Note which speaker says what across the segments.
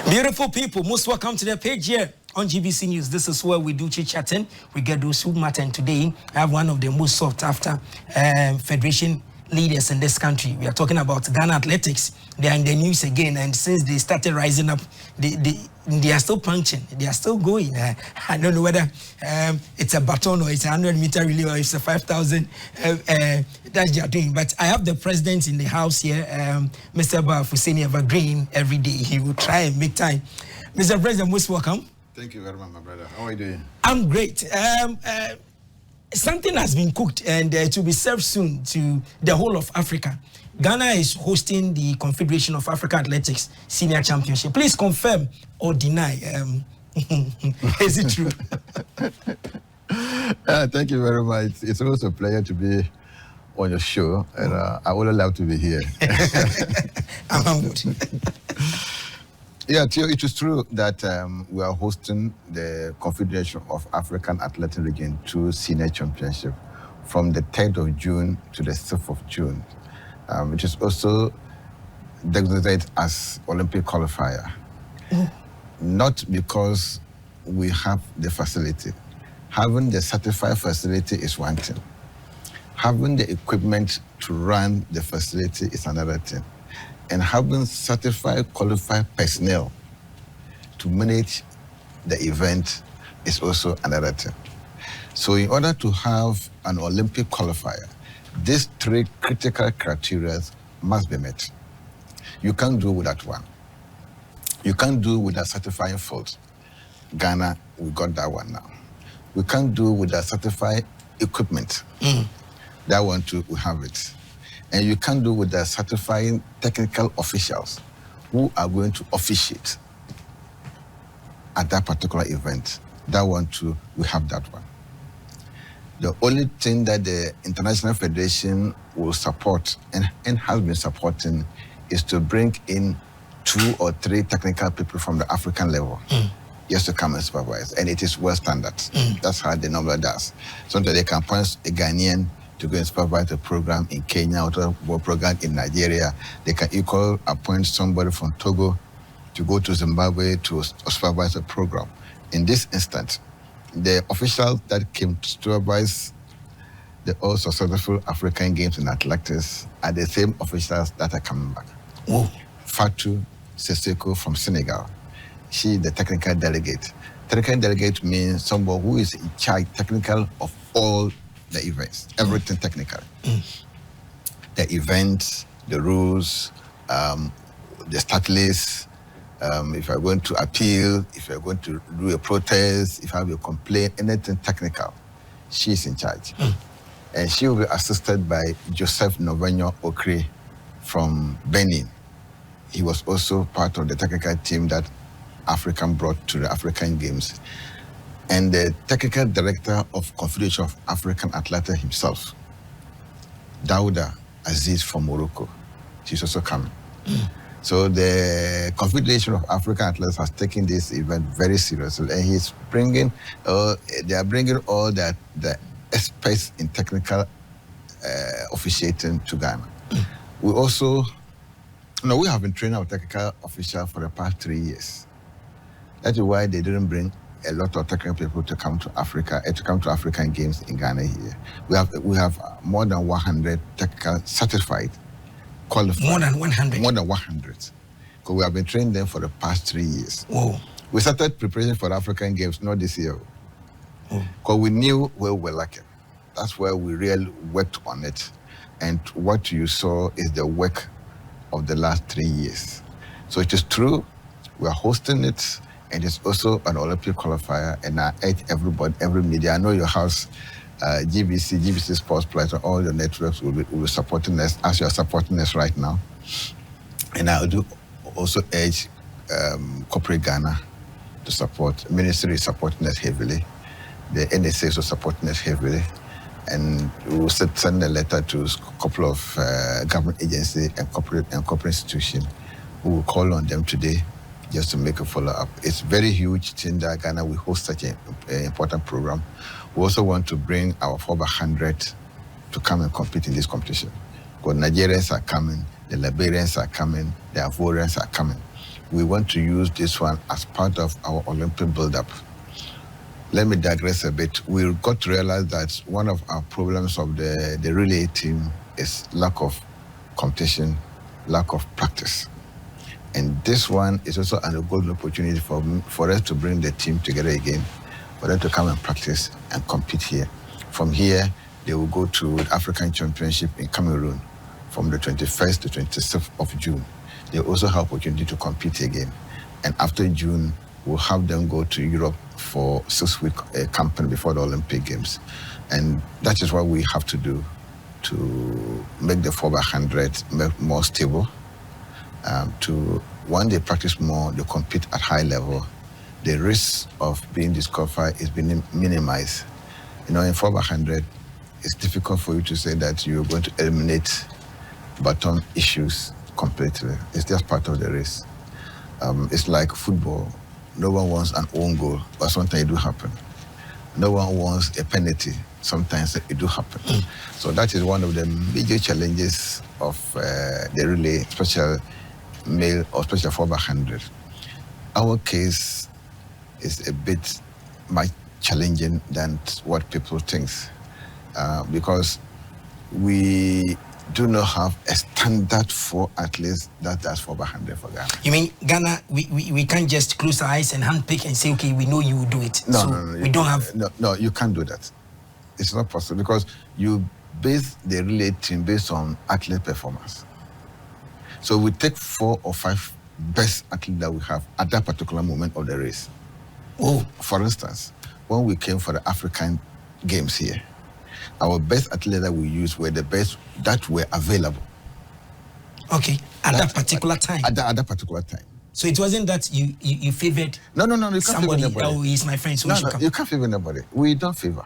Speaker 1: Beautiful people, most welcome to the page here on GBC News. This is where we do chit-chatting. We get those who matter. And today, I have one of the most sought after federation leaders in this country. We are talking about Ghana Athletics. They are in the news again, and since they started rising up, they are still punching. They are still going. I don't know whether it's a baton or it's a 100-meter relay or it's a 5,000 that they are doing. But I have the president in the house here, Mr. Bawa Fuseini, evergreen every day. He will try and make time. Mr. President, most welcome.
Speaker 2: Thank you very much, my brother. How are you doing?
Speaker 1: I'm great. Something has been cooked and to be served soon to the whole of Africa. Ghana is hosting the Confederation of African Athletics Senior Championship. Please confirm or deny. Is it true?
Speaker 2: Thank you very much. It's always a pleasure to be on your show, and I would love to be here.
Speaker 1: I'm humbled.
Speaker 2: Yeah, Theo, it is true that we are hosting the Confederation of African Athletics Region 2 Senior Championship from the 3rd of June to the 6th of June. It is also designated as Olympic qualifier. Not because we have the facility. Having the certified facility is one thing. Having the equipment to run the facility is another thing. And having certified, qualified personnel to manage the event is also another thing. So in order to have an Olympic qualifier, these three critical criteria must be met. You can't do without one. You can't do without certifying field. Ghana, we got that one now. We can't do without certified equipment. That one too, we have it. And you can't do with the certifying technical officials who are going to officiate at that particular event. That one too, we have that one. The only thing that the International Federation will support and has been supporting is to bring in 2 or 3 technical people from the African level just to come and supervise. And it is well standard. That's how the number does. Sometimes they can appoint a Ghanaian to go and supervise the program in Kenya or a program in Nigeria. They can equally appoint somebody from Togo to go to Zimbabwe to supervise the program. In this instance, the officials that came to supervise the all successful African Games in athletics are the same officials that are coming back. Fatou Sissoko from Senegal. She is the technical delegate. Technical delegate means someone who is in charge technical of all the events, everything technical. The events, the rules, the start list, if you're going to appeal, if you're going to do a protest, if you have a complaint, anything technical, she's in charge. And she will be assisted by Joseph Novenyo Okri from Benin. He was also part of the technical team that African brought to the African Games. And the technical director of Confederation of African Athletics himself, Dauda Aziz from Morocco. She's also coming. So the Confederation of African Athletics has taken this event very seriously, and he's bringing, they are bringing all the experts in technical officiating to Ghana. We also, we have been training our technical officials for the past 3 years. That is why they didn't bring a lot of technical people to come to Africa, to come to African Games in Ghana here. We have more than 100 technical certified, qualified.
Speaker 1: More than 100?
Speaker 2: More than 100. Because we have been training them for the past 3 years.
Speaker 1: Whoa.
Speaker 2: We started preparing for the African Games, not this year. Because we knew where we were lacking. That's where we really worked on it. And what you saw is the work of the last 3 years. So it is true, we are hosting it, and it's also an Olympic qualifier, and I urge everybody, every media, I know your house, GBC Sports Plus, all your networks will be supporting us as you are supporting us right now. And I do also urge corporate Ghana to support. Ministry is supporting us heavily. The NSA is supporting us heavily. And we will send a letter to a couple of government agencies and corporate institutions. We will call on them today just to make a follow-up. It's very huge thing that Ghana will host such an important program. We also want to bring our 4x100 to come and compete in this competition. Because Nigerians are coming, the Liberians are coming, the Ivorians are coming. We want to use this one as part of our Olympic build-up. Let me digress a bit. We got to realize that one of our problems of the relay team is lack of competition, lack of practice. And this one is also a golden opportunity for us to bring the team together again, for them to come and practice and compete here. From here, they will go to the African Championship in Cameroon from the 21st to 26th of June. They also have opportunity to compete again. And after June, we'll have them go to Europe for 6-week campaign before the Olympic Games. And that is what we have to do to make the 4x100 more stable. When they practice more, they compete at high level, the risk of being disqualified is being minimized. In 4x100, it's difficult for you to say that you're going to eliminate baton issues completely. It's just part of the race. It's like football. No one wants an own goal, but sometimes it do happen. No one wants a penalty. Sometimes it do happen. So that is one of the major challenges of the relay, special male or special 4x100. Our case is a bit more challenging than what people think, because we do not have a standard for athletes that does 4x100 for Ghana.
Speaker 1: You mean Ghana, we can't just close our eyes and handpick and say, okay, we know you will do it.
Speaker 2: No,
Speaker 1: we don't have...
Speaker 2: No, you can't do that. It's not possible because you base the relay team based on athlete performance. So we take 4 or 5 best athletes that we have at that particular moment of the race.
Speaker 1: Oh.
Speaker 2: For instance, when we came for the African Games here, our best athletes that we used were the best that were available.
Speaker 1: Okay, at that particular time?
Speaker 2: At that particular time.
Speaker 1: So it wasn't that you favored
Speaker 2: No, you can't
Speaker 1: somebody,
Speaker 2: favor anybody.
Speaker 1: Oh, he's my friend, so
Speaker 2: no,
Speaker 1: we should come.
Speaker 2: You can't favor anybody. We don't favor.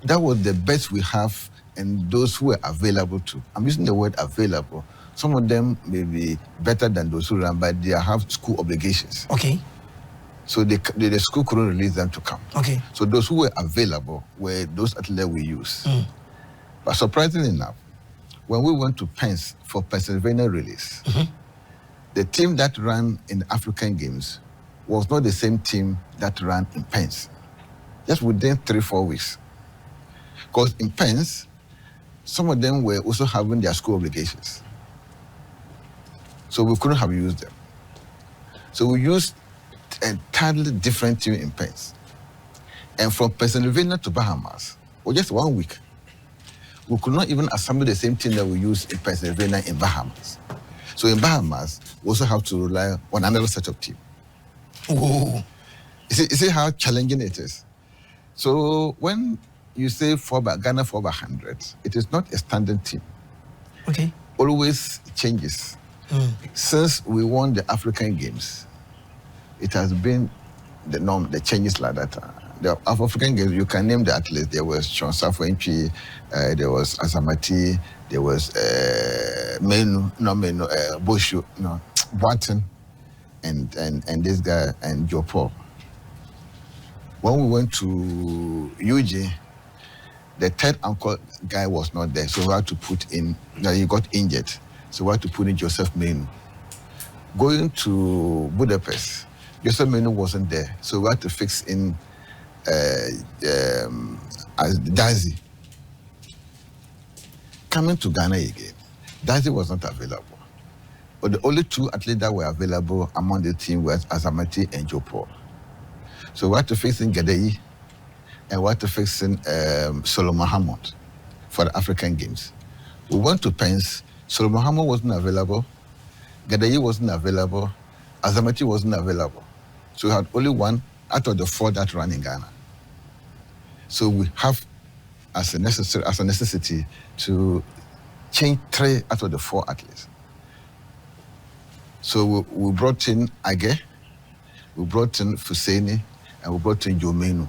Speaker 2: That was the best we have and those who were available to. I'm using the word available. Some of them may be better than those who run, but they have school obligations.
Speaker 1: Okay.
Speaker 2: So the school couldn't release them to come.
Speaker 1: Okay.
Speaker 2: So those who were available were those athletes we use. But surprisingly enough, when we went to Pence for Pennsylvania release, the team that ran in the African Games was not the same team that ran in Pence. Just within 3-4 weeks. Because in Pence, some of them were also having their school obligations. So we couldn't have used them. So we used an entirely different team in Pence. And from Pennsylvania to Bahamas, for just 1 week, we could not even assemble the same team that we used in Pennsylvania in Bahamas. So in Bahamas, we also have to rely on another set of team.
Speaker 1: Oh.
Speaker 2: You see how challenging it is? So when you say Ghana 4x100, it is not a standard team.
Speaker 1: Okay.
Speaker 2: Always changes. Since we won the African Games, it has been the norm, the changes like that. The African Games, you can name the athletes. There was Chonsafo Entry, there was Azamati, there was Boshu, Boateng, and this guy, and Joe Paul. When we went to UG, the third anchor guy was not there, so we had to put in, he got injured, so we had to put in Joseph Menu. Going to Budapest, Joseph Menu wasn't there, so we had to fix in Dazi. Coming to Ghana again, Dazi was not available. But the only 2 athletes that were available among the team were Azamati and Joe Paul. So we had to fix in Gadei, and we had to fix in Solomon Hammond for the African Games. We went to Pence, Solomon Hammond wasn't available, Gadei wasn't available, Azamati wasn't available. So we had only 1 out of the 4 that ran in Ghana. So we have as a necessity to change 3 out of the 4 athletes. So we brought in Age, we brought in Fuseini, and we brought in Jomenu.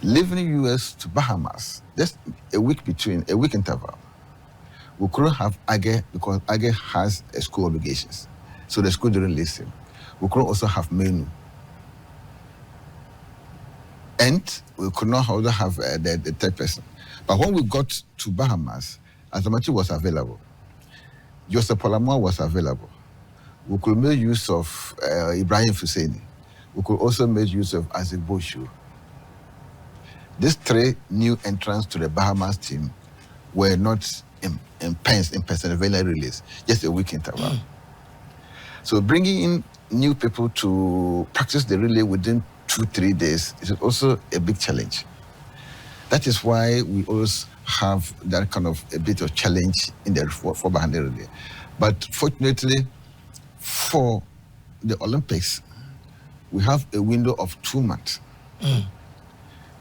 Speaker 2: Leaving US to Bahamas, just a week interval. We couldn't have Age because Age has a school obligations. So the school didn't release him. We couldn't also have Menu. And we could not also have the third person. But when we got to Bahamas, Azamati was available. Joseph Polamwa was available. We could make use of Bawa Fuseini. We could also make use of Isaac Boshu. These 3 new entrants to the Bahamas team were not in Pennsylvania release, just a week interval. So bringing in new people to practice the relay within 2-3 days is also a big challenge. That is why we always have that kind of a bit of challenge in the 4x100 relay. But fortunately, for the Olympics, we have a window of 2 months.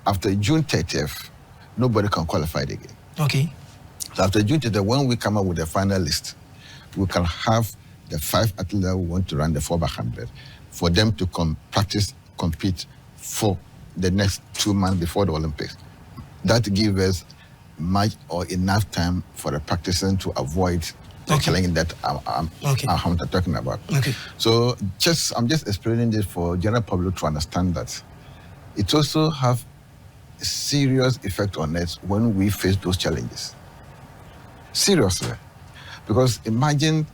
Speaker 2: After June 30th, nobody can qualify again.
Speaker 1: Okay.
Speaker 2: So after June 30th, when we come up with the final list, we can have the 5 athletes that want to run the 4x100 for them to compete for the next 2 months before the Olympics. That gives us much or enough time for the practicing to avoid the challenge that I'm talking about.
Speaker 1: Okay.
Speaker 2: So I'm just explaining this for general public to understand that it also have a serious effect on us when we face those challenges. Seriously. Because imagine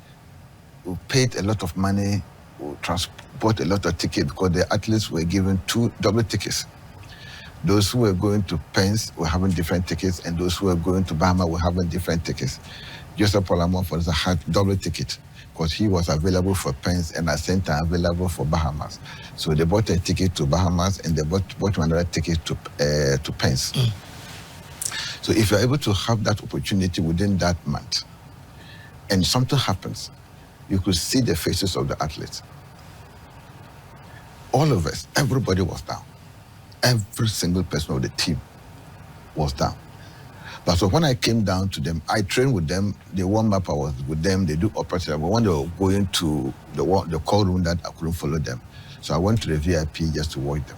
Speaker 2: we paid a lot of money, we transport a lot of tickets because the athletes were given 2 double tickets. Those who were going to Pence were having different tickets, and those who were going to Bahamas were having different tickets. Joseph Polamwa, for instance, had double ticket because he was available for Pence and at the same time available for Bahamas. So they bought a ticket to Bahamas and they bought another ticket to Pence. So if you're able to have that opportunity within that month and something happens, you could see the faces of the athletes. All of us, everybody was down. Every single person of the team was down. But so when I came down to them, I trained with them, they warm up, I was with them, they do operation. But when they were going to the call room, that I couldn't follow them. So I went to the VIP just to watch them.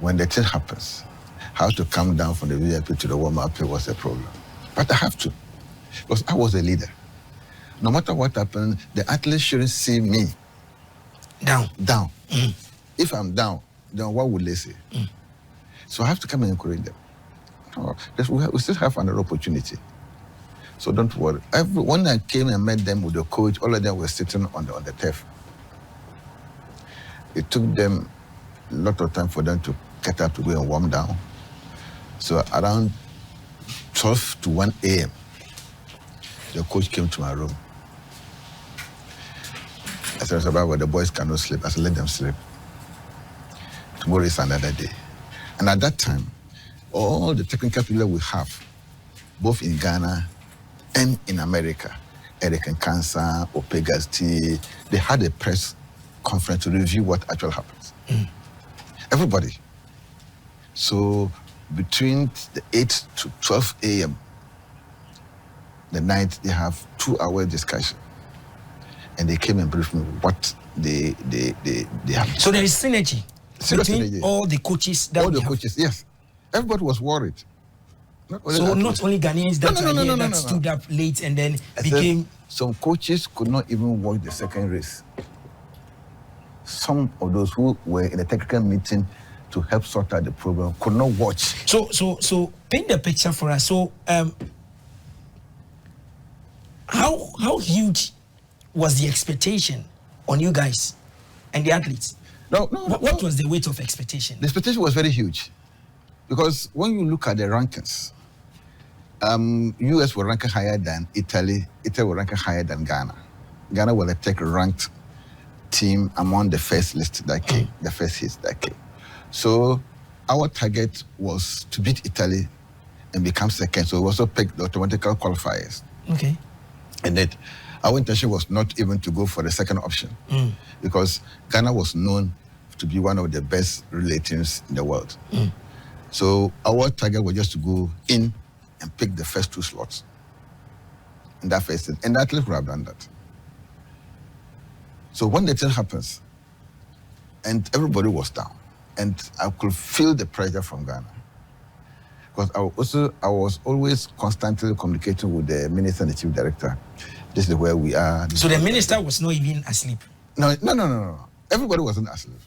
Speaker 2: When the thing happens, how to come down from the VIP to the warm-up was a problem. But I have to, because I was a leader. No matter what happened, the athletes shouldn't see me
Speaker 1: down.
Speaker 2: If I'm down, then what will they say? So I have to come and encourage them. No, we still have another opportunity. So don't worry. When I came and met them with the coach, all of them were sitting on the turf. It took them a lot of time for them to get up to go and warm down. So around 12 to 1 a.m., the coach came to my room. I said, the boys cannot sleep. I said, let them sleep. Tomorrow is another day. And at that time, all the technical people we have, both in Ghana and in America, Eric and Kansa, Opegas T, they had a press conference to review what actually happens. Everybody. So between the 8 to 12 a.m., the night, they have 2-hour discussion. And they came and briefed me what they have.
Speaker 1: So there is synergy between all the coaches that
Speaker 2: all the coaches, yes. Everybody was worried. Not
Speaker 1: only Ghanaians that stood up late and then became...
Speaker 2: Some coaches could not even watch the second race. Some of those who were in a technical meeting to help sort out the problem could not watch.
Speaker 1: So paint the picture for us. So how huge was the expectation on you guys and the athletes? What was the weight of expectation?
Speaker 2: The expectation was very huge. Because when you look at the rankings, US were ranking higher than Italy. Italy were ranking higher than Ghana. Ghana was a tech-ranked team among the first list that came, the first hits that came. So our target was to beat Italy and become second. So we also picked the automatic qualifiers.
Speaker 1: Okay.
Speaker 2: And that our intention was not even to go for the second option because Ghana was known to be one of the best relay teams in the world. So our target was just to go in and pick the first 2 slots in that first thing. And the athletes would have done that. So when the thing happens, and everybody was down, and I could feel the pressure from Ghana. Because I was always constantly communicating with the minister and the chief director. This is where we are.
Speaker 1: So the minister was not even asleep?
Speaker 2: No. Everybody wasn't asleep.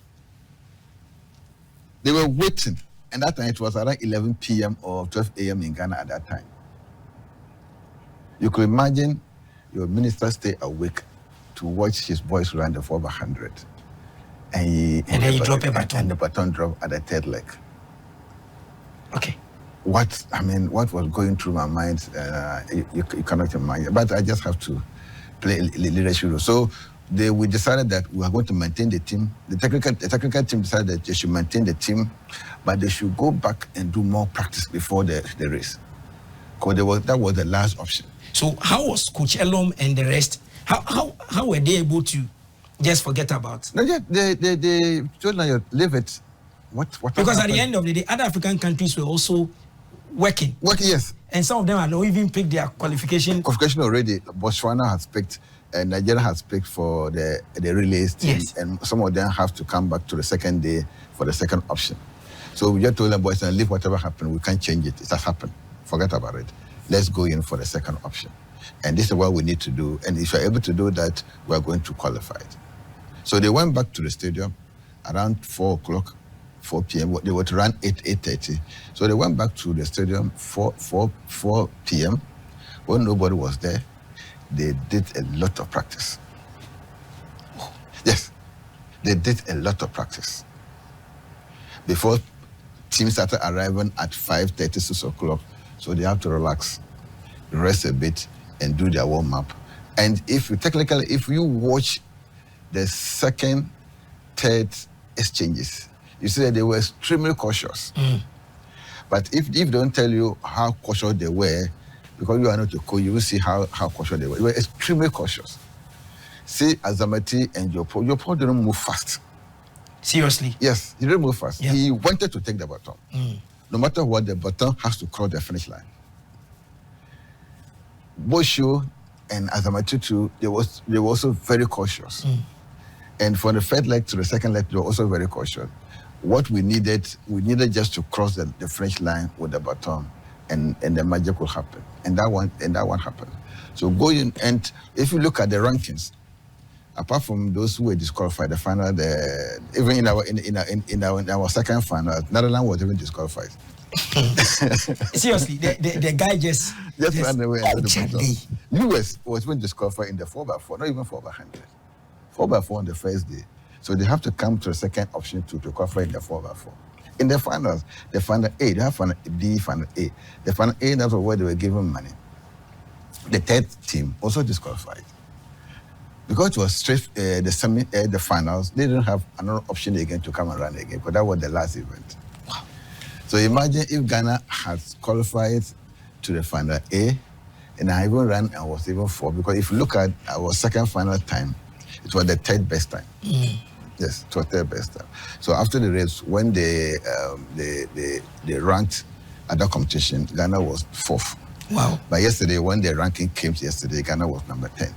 Speaker 2: They were waiting. And that time it was around 11 p.m. or 12 a.m. in Ghana at that time. You could imagine your minister stay awake to watch his boys run the 4x100. And
Speaker 1: then you drop a baton.
Speaker 2: And the baton drop at the third leg.
Speaker 1: Okay.
Speaker 2: What was going through my mind, you cannot imagine. But I just have to play a leadership role. So we decided that we are going to maintain the team. The technical team decided that they should maintain the team, but they should go back and do more practice before the race. Because that was the last option.
Speaker 1: So how was Coach Elom and the rest? How were they able to just forget about?
Speaker 2: No, they told them, leave it. What
Speaker 1: because happened? At the end of the day, other African countries were also working.
Speaker 2: Yes.
Speaker 1: And some of them had not even picked their qualification.
Speaker 2: Qualification already. Botswana has picked, and Nigeria has picked for the relays team.
Speaker 1: Yes.
Speaker 2: And some of them have to come back to the second day for the second option. So we just told them, boys, leave whatever happened. We can't change it. It has happened. Forget about it. Let's go in for the second option. And this is what we need to do. And if you're able to do that, we're going to qualify it. So they went back to the stadium around 4 p.m. They were to run 8:30. So they went back to the stadium 4 p.m. When nobody was there, they did a lot of practice. Yes, they did a lot of practice. Before teams started arriving at 5:30, 6 o'clock, so they have to relax, rest a bit, and do their warm-up. And if you watch the second, third exchanges, you see that they were extremely cautious. But if they don't tell you how cautious they were, because you are not a coach, you will see how cautious they were. They were extremely cautious. See, Azamati and Jopo didn't move fast.
Speaker 1: Seriously?
Speaker 2: Yes, he didn't move fast.
Speaker 1: Yeah.
Speaker 2: He wanted to take the baton. No matter what, the baton has to cross the finish line. Bosho and Azamati too, they were also very cautious. And from the third leg to the second leg, they were also very cautious. What we needed just to cross the finish line with the baton, and the magic will happen. And that one happened. So going, and if you look at the rankings, apart from those who were disqualified, the final, even in our second final, Netherlands was even disqualified.
Speaker 1: Seriously, the guy just
Speaker 2: ran away. US was even disqualified in the 4x4, not even 4x100. 4x4 on the first day. So they have to come to the second option to qualify in the 4x4. In the finals, the final A, they have final B, final A. The final A, that's where they were given money. The third team also disqualified. Because it was straight the finals, they didn't have another option again to come and run again, because that was the last event.
Speaker 1: Wow.
Speaker 2: So imagine if Ghana has qualified to the final A, and I even ran and was even 4, because if you look at our second final time, it was the third best time. Yes, it was third best time. So after the race, when they ranked at that competition, Ghana was 4th.
Speaker 1: Wow.
Speaker 2: But yesterday, when the ranking came yesterday, Ghana was number 10.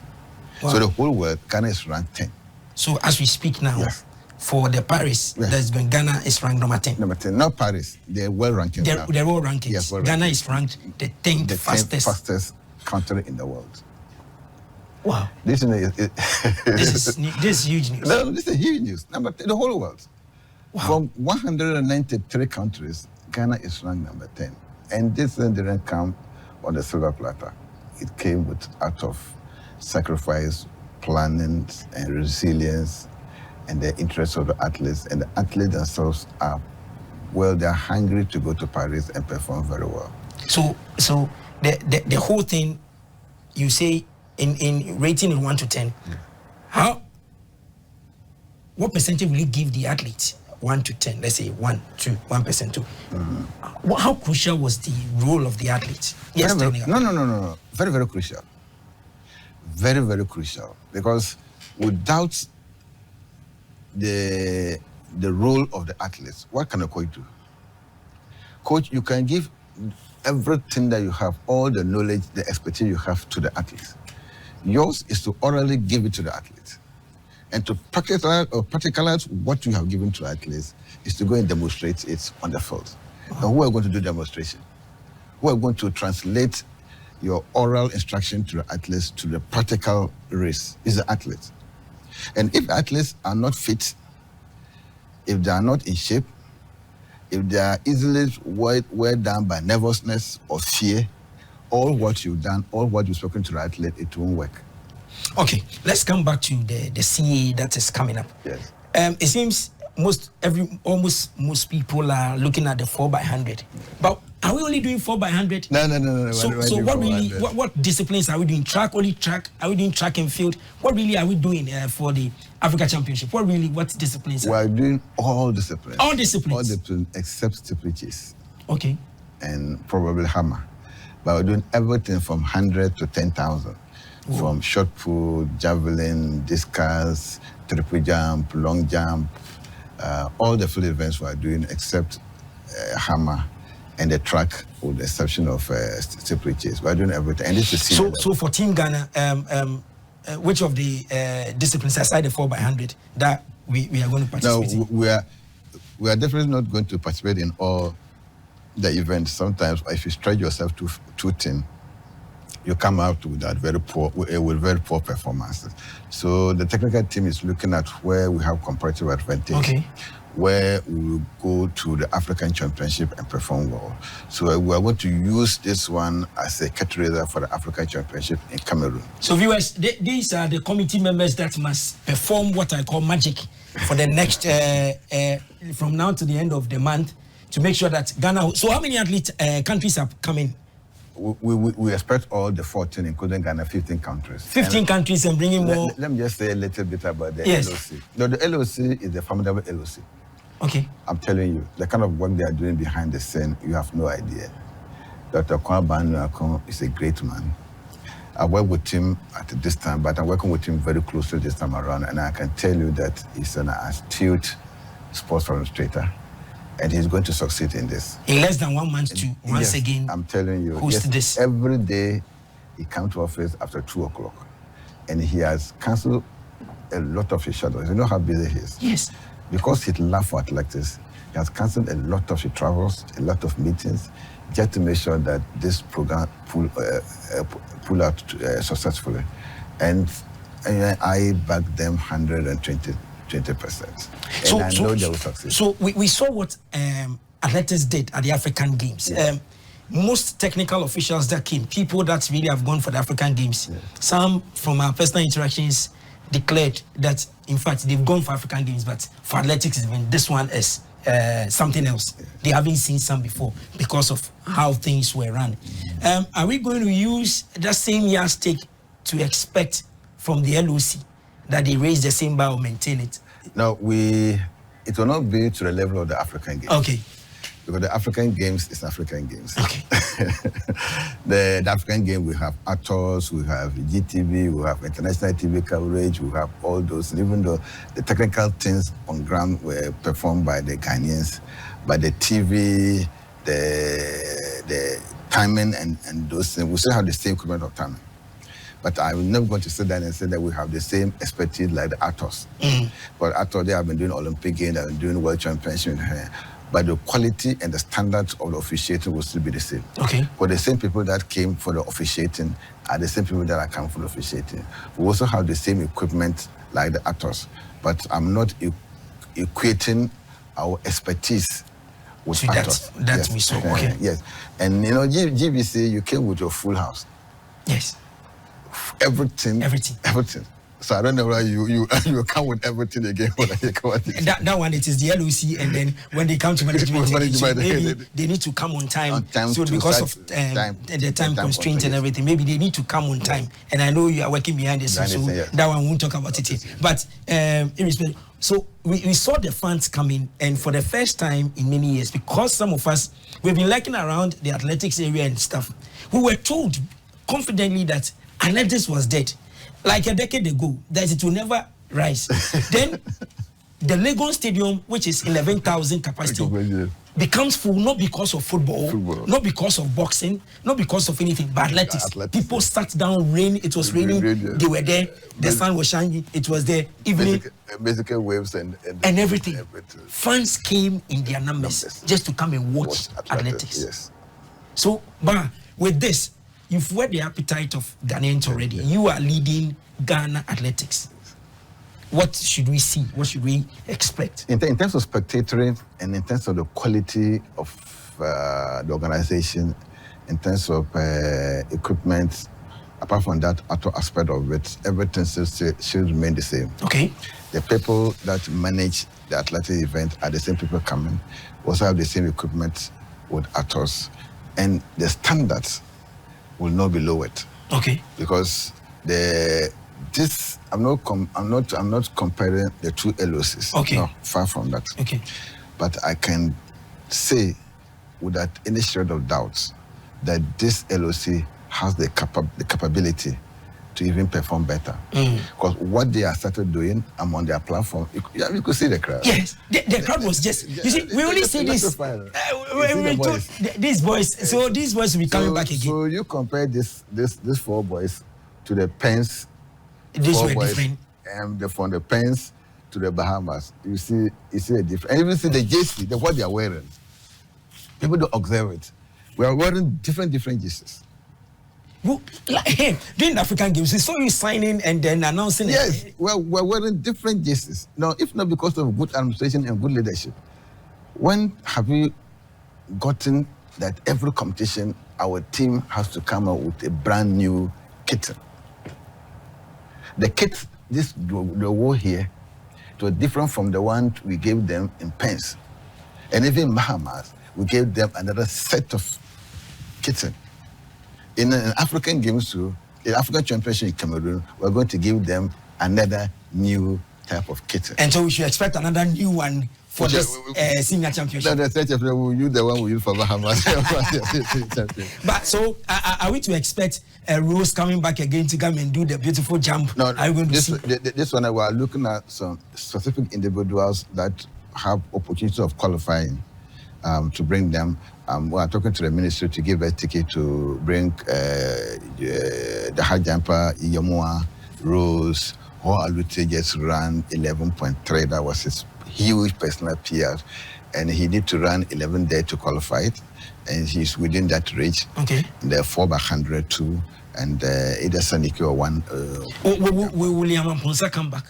Speaker 1: Wow.
Speaker 2: So the whole world, Ghana is ranked 10.
Speaker 1: So as we speak now,
Speaker 2: yes,
Speaker 1: for the Paris,
Speaker 2: yes,
Speaker 1: that's been Ghana is ranked number 10.
Speaker 2: Number 10, not Paris. They're well ranked.
Speaker 1: They're all rankings.
Speaker 2: Yes, well
Speaker 1: Ghana
Speaker 2: ranked.
Speaker 1: is ranked the 10th
Speaker 2: fastest country in the world.
Speaker 1: Wow.
Speaker 2: This
Speaker 1: is huge news.
Speaker 2: No, this is huge news. Number 10, the whole world.
Speaker 1: Wow.
Speaker 2: From 193 countries, Ghana is ranked number 10. And this didn't come on the silver platter. It came out of sacrifice, planning, and resilience, and the interests of the athletes. And the athletes themselves are, they're hungry to go to Paris and perform very well.
Speaker 1: So the whole thing, you say, in rating in 1 to 10, what percentage will you give the athletes? 1 to 10, let's say 1, 2, 1%, 2. How crucial was the role of the athletes? Yes,
Speaker 2: No. Very, very crucial. Very, very crucial. Because without the role of the athletes, what can a coach do? Coach, you can give everything that you have, all the knowledge, the expertise you have to the athletes. Yours is to orally give it to the athletes. And to practicalize what you have given to athletes is to go and demonstrate it on the field. And who are going to do demonstration? Who are going to translate your oral instruction to the athletes to the practical race is the athletes. And if athletes are not fit, if they are not in shape, if they are easily weighed down by nervousness or fear all what you've done, all what you've spoken to the athlete, it won't work.
Speaker 1: Okay, let's come back to the CA that is coming up.
Speaker 2: Yes.
Speaker 1: It seems almost most people are looking at the 4x100, but are we only doing 4x100?
Speaker 2: No.
Speaker 1: So what disciplines are we doing? Only track? Are we doing track and field? What really are we doing for the Africa Championship? What disciplines?
Speaker 2: We are doing all disciplines.
Speaker 1: All disciplines.
Speaker 2: All disciplines except steeplechase.
Speaker 1: Okay.
Speaker 2: And probably hammer, but we're doing everything from 100 to 10,000, from shot put, javelin, discus, triple jump, long jump. All the field events we are doing except hammer and the track, with the exception of steeplechase. We are doing everything. And this is
Speaker 1: so for Team Ghana, which of the disciplines aside the 4x100 that we are going to participate in?
Speaker 2: No, we are definitely not going to participate in all the events. Sometimes if you stretch yourself too thin, you come out with very poor performances. So the technical team is looking at where we have comparative advantage,
Speaker 1: okay,
Speaker 2: where we will go to the African Championship and perform well. So we are going to use this one as a catalyst for the African Championship in Cameroon.
Speaker 1: So viewers, these are the committee members that must perform what I call magic for the next, from now to the end of the month, to make sure that Ghana. So how many countries are coming?
Speaker 2: We expect all the 14, including Ghana, 15 countries.
Speaker 1: 15 countries and bringing more.
Speaker 2: Let me just say a little bit about the
Speaker 1: yes.
Speaker 2: LOC. No, the LOC is a formidable LOC.
Speaker 1: Okay.
Speaker 2: I'm telling you, the kind of work they are doing behind the scene, you have no idea. Dr. Kwabanu is a great man. I work with him at this time, but I'm working with him very closely this time around, and I can tell you that he's an astute sports administrator. And he's going to succeed in this.
Speaker 1: In less than 1 month to once again.
Speaker 2: I'm telling you,
Speaker 1: host this.
Speaker 2: Every day he comes to office after 2 o'clock, and he has cancelled a lot of his shadows. You know how busy he is.
Speaker 1: Yes.
Speaker 2: Because he loves for athletics, he has cancelled a lot of his travels, a lot of meetings, just to make sure that this program pull out successfully. And I back them 120%. And I know they will succeed.
Speaker 1: So we saw what athletics did at the African Games. Yes. Most technical officials that came, people that really have gone for the African Games, yes. Some from our personal interactions declared that, in fact, they've gone for African Games, but for athletics, even this one is something else. Yes. They haven't seen some before because of how things were run. Are we going to use that same yardstick to expect from the LOC that they raise the same bar or maintain it?
Speaker 2: No, it will not be to the level of the African Games.
Speaker 1: Okay.
Speaker 2: Because the African Games is African Games.
Speaker 1: Okay.
Speaker 2: the African Games, we have actors, we have GTV, we have international TV coverage, we have all those. And even though the technical things on ground were performed by the Ghanaians, but the TV, the timing and those things, we still have the same equipment of timing. But I'm never going to sit down and say that we have the same expertise like the actors. But actors, they have been doing Olympic Games, they have been doing World Championship. But the quality and the standards of the officiating will still be the same.
Speaker 1: Okay.
Speaker 2: For the same people that came for the officiating are the same people that are coming for the officiating. We also have the same equipment like the actors. But I'm not equating our expertise with actors.
Speaker 1: That yes. We saw. Okay.
Speaker 2: Yes. And you know, GBC, you came with your full house.
Speaker 1: Yes.
Speaker 2: Everything. So I don't know why you come with everything again.
Speaker 1: that one, it is the LOC, and then when they come to management, maybe they need to come on time. So because of the time constraint and everything, maybe they need to come on time. And I know you are working behind the scenes, so yes. That one won't talk about it here. But irrespective, so we saw the funds coming, and for the first time in many years, because some of us, we've been lurking around the athletics area and stuff, we were told confidently that athletics was dead. Like a decade ago, that it will never rise. Then the Lagos Stadium, which is 11,000 capacity, becomes full not because of football, not because of boxing, not because of anything, but athletics. People sat down, it was raining, they were there, the sun was shining, it was there, evening.
Speaker 2: Basically waves and
Speaker 1: everything. Fans came in their numbers just to come and watch athletics.
Speaker 2: Yes.
Speaker 1: So, but with this, you've whet the appetite of Ghanaians already. You are leading Ghana athletics. What should we see? What should we expect?
Speaker 2: In terms of spectatoring and in terms of the quality of the organization, in terms of equipment. Apart from that, other aspect of it, everything should remain the same.
Speaker 1: Okay.
Speaker 2: The people that manage the athletic event are the same people coming, also have the same equipment with ATOS, and the standards will not be lowered.
Speaker 1: Okay.
Speaker 2: Because I'm not comparing the two LOCs.
Speaker 1: Okay.
Speaker 2: No, far from that.
Speaker 1: Okay.
Speaker 2: But I can say without any shred of doubt that this LOC has the capability to even perform better. Because what they are started doing, I'm on their platform. You could see the crowd.
Speaker 1: Yes, the crowd was just. You see, we only see this. These boys. So these boys will be coming back again.
Speaker 2: So you compare these 4 boys to the Pens.
Speaker 1: These
Speaker 2: 4
Speaker 1: were
Speaker 2: boys,
Speaker 1: different.
Speaker 2: And from the Pens to the Bahamas, you see a difference. And even see the JC, what they are wearing. People don't observe it. We are wearing different jerseys.
Speaker 1: Well, like, during the African Games, we saw you signing and then announcing.
Speaker 2: Yes, we're wearing different jerseys. Now, if not because of good administration and good leadership, when have we gotten that every competition, our team has to come out with a brand new kit? The kit, the war here, it was different from the one we gave them in Pence. And even in Bahamas, we gave them another set of kits. In an African Games too, in African Championship in Cameroon, we're going to give them another new type of kit.
Speaker 1: And so we should expect another new one for this senior championship.
Speaker 2: No, the we'll use the one we use for Bahamas.
Speaker 1: But so, are we to expect Rose coming back again to come and do the beautiful jump?
Speaker 2: No,
Speaker 1: are we going to see?
Speaker 2: This one, we are looking at some specific individuals that have opportunity of qualifying to bring them. We are talking to the ministry to give a ticket to bring the high jumper, Iyamoa, Rose, who Alute just ran 11.3. That was his huge personal PR. And he need to run 11 there to qualify it. And he's within that range. Okay. The 4x100 too. And either Saniki one.
Speaker 1: Will William Amponsa come back?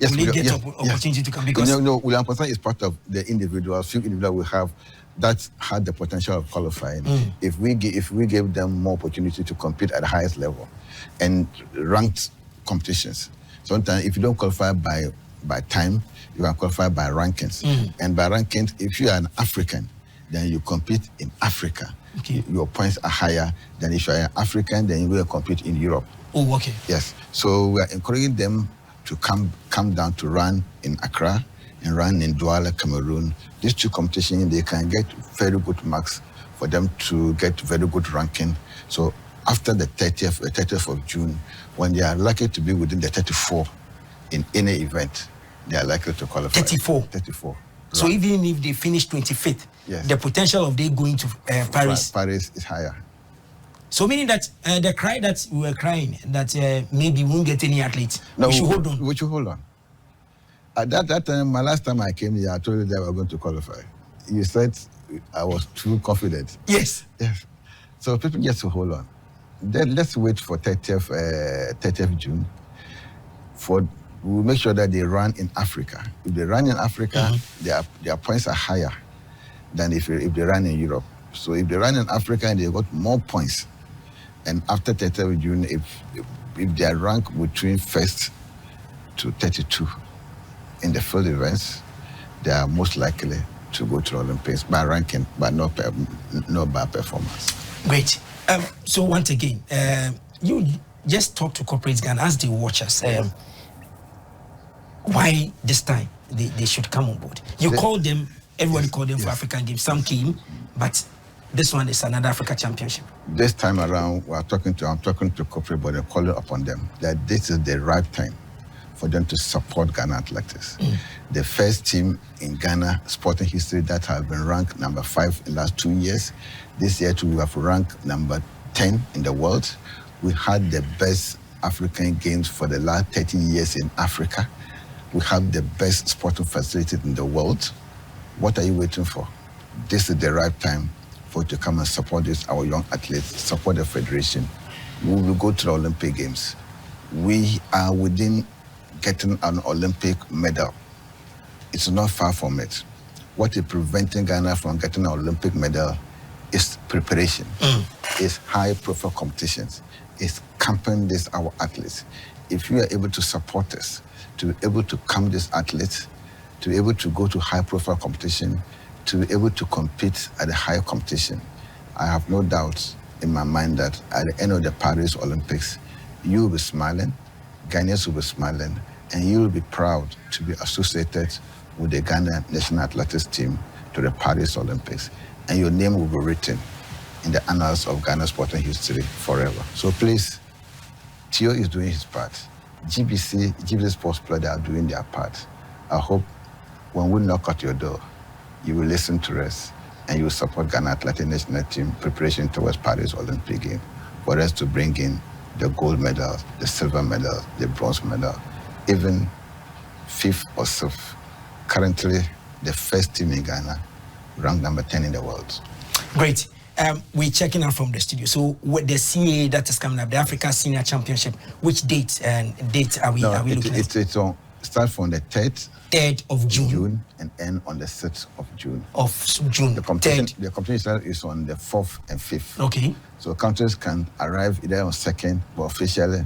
Speaker 2: Yes,
Speaker 1: will he get opportunity to come? Because
Speaker 2: no, William Amponsa is part of the individuals. Few individuals we have that had the potential of qualifying. If we gave them more opportunity to compete at the highest level and ranked competitions. Sometimes if you don't qualify by time, you can qualify by rankings. And by rankings, if you are an African, then you compete in Africa. Okay. Your points are higher than if you are an African, then you will compete in Europe.
Speaker 1: Oh, okay.
Speaker 2: Yes. So we are encouraging them to come down to run in Accra and run in Douala, Cameroon. These two competitions, they can get very good marks for them to get very good ranking. So after the 30th of June, when they are likely to be within the 34 in any event, they are likely to qualify.
Speaker 1: 34?
Speaker 2: 34.
Speaker 1: So even if they finish 25th,
Speaker 2: yes,
Speaker 1: the potential of they going to Paris?
Speaker 2: Paris is higher.
Speaker 1: So meaning that the cry that we were crying, that maybe we won't get any athletes,
Speaker 2: no,
Speaker 1: we should hold on.
Speaker 2: We should hold on. At that time, my last time I came here, I told you that we were going to qualify. You said I was too confident.
Speaker 1: Yes.
Speaker 2: Yes. So people just to hold on. Then let's wait for 30th June. We'll make sure that they run in Africa. If they run in Africa, their points are higher than if they run in Europe. So if they run in Africa and they got more points, and after 30th June, if they are ranked between 1st to 32 in the field events, they are most likely to go to the Olympics by ranking, but not by performance.
Speaker 1: Great. So once again, you just talk to corporate Ghana as they watch us. Why this time they should come on board? You called them, everybody called them for African Games. Some came, but this one is another Africa Championship. This
Speaker 2: time around, I'm talking to corporate body, calling upon them that this is the right time for them to support Ghana athletics. The first team in Ghana sporting history that have been ranked number 5 in the last 2 years. This year too, we have ranked number 10 in the world. We had the best African Games for the last 30 years in Africa. We have the best sporting facility in the world. What are you waiting for? This is the right time for you to come and support our young athletes, support the federation. We will go to the Olympic Games. We are within getting an Olympic medal. It's not far from it. What is preventing Ghana from getting an Olympic medal is preparation, is high-profile competitions, is camping these our athletes. If you are able to support us, to be able to camp these athletes, to be able to go to high-profile competition, to be able to compete at a high competition, I have no doubt in my mind that at the end of the Paris Olympics, you will be smiling, Ghanaians will be smiling, and you will be proud to be associated with the Ghana national athletics team to the Paris Olympics. And your name will be written in the annals of Ghana sporting history forever. So please, Theo is doing his part. GBC Sports Players are doing their part. I hope when we knock at your door, you will listen to us and you will support Ghana Athletic National Team preparation towards Paris Olympic Games for us to bring in the gold medals, the silver medal, the bronze medal, even fifth or sixth. Currently, the first team in Ghana, ranked number 10 in the world.
Speaker 1: Great. We're checking out from the studio. So with the CA that is coming up, the Africa Senior Championship, which date are we looking at?
Speaker 2: It's on, start from the
Speaker 1: 3rd of June
Speaker 2: and end on the 6th of June.
Speaker 1: June.
Speaker 2: The competition is on the 4th and 5th.
Speaker 1: Okay.
Speaker 2: So countries can arrive either on 2nd, but officially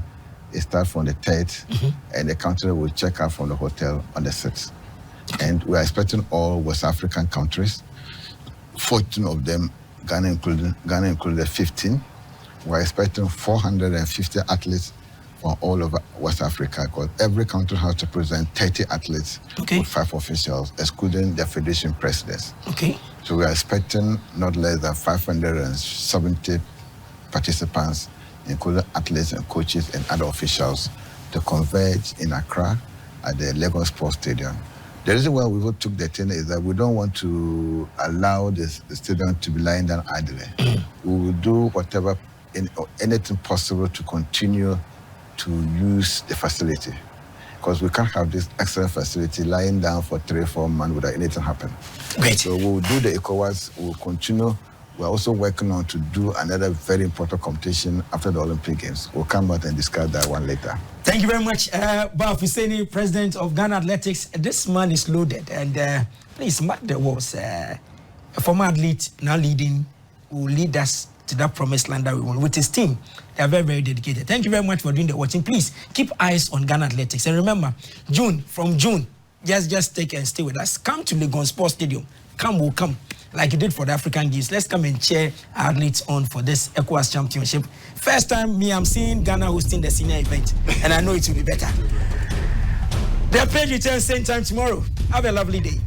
Speaker 2: it starts from the 3rd, and the country will check out from the hotel on the 6th. And we are expecting all West African countries, 14 of them, Ghana included 15. We're expecting 450 athletes from all over West Africa, because every country has to present 30 athletes with 5 officials, excluding the federation presidents.
Speaker 1: Okay.
Speaker 2: So we are expecting not less than 570 participants, including athletes and coaches and other officials, to converge in Accra at the Lagos Sports Stadium. The reason why we took the thing is that we don't want to allow the stadium to be lying down idly. We will do whatever, anything possible to continue to use the facility, because we can't have this excellent facility lying down for 3-4 months without anything happening.
Speaker 1: Great.
Speaker 2: So we will do the ECOWAS, we will continue. We're also working on to do another very important competition after the Olympic Games. We'll come out and discuss that one later.
Speaker 1: Thank you very much, Bawa Fuseini, President of Ghana Athletics. This man is loaded, and please mark the words. A former athlete now leading will lead us to that promised land that we want with his team. They are very, very dedicated. Thank you very much for doing the watching. Please keep eyes on Ghana Athletics, and remember, from June, just take and stay with us. Come to Lagos Sports Stadium. We'll come. Like you did for the African Games. Let's come and cheer our athletes on for this ECOWAS Championship. First time I'm seeing Ghana hosting the senior event, and I know it will be better. The page returns same time tomorrow. Have a lovely day.